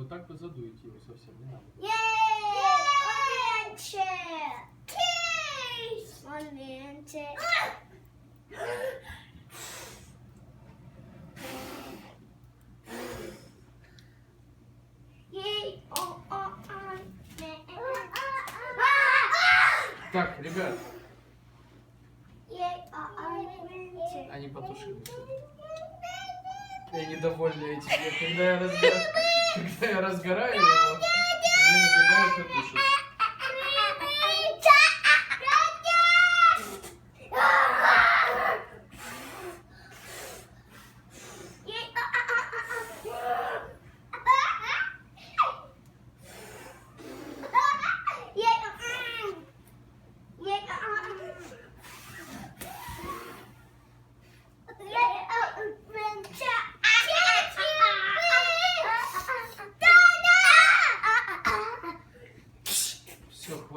вот так вот задуете его совсем, не надо. Так, ребят, они потушили. Я недовольны этим. Когда я разгораю его, они набегают и тушат. Все, хватит.